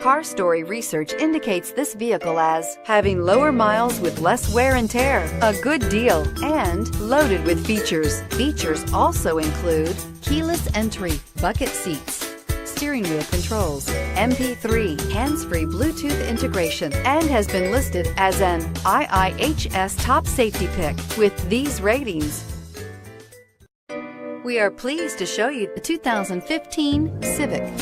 Car Story research indicates this vehicle as having lower miles with less wear and tear, a good deal, and loaded with features. Features also include keyless entry, bucket seats, steering wheel controls, MP3, hands-free Bluetooth integration, and has been listed as an IIHS top safety pick with these ratings. We are pleased to show you the 2015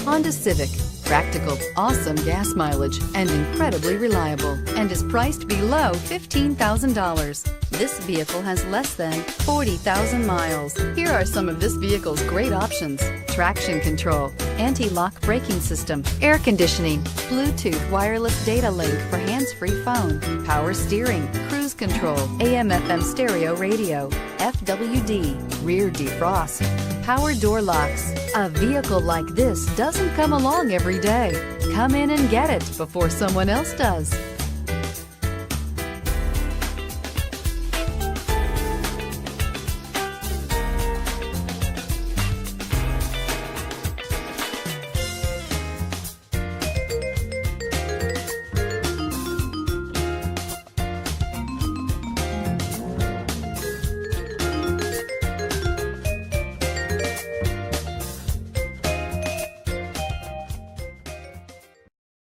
Honda Civic. Practical, awesome gas mileage, and incredibly reliable, and is priced below $15,000. This vehicle has less than 40,000 miles. Here are some of this vehicle's great options: traction control, anti-lock braking system, air conditioning, Bluetooth wireless data link for hands-free phone, power steering, cruise control, AM/FM stereo radio, FWD, rear defrost, power door locks. A vehicle like this doesn't come along every day. Come in and get it before someone else does.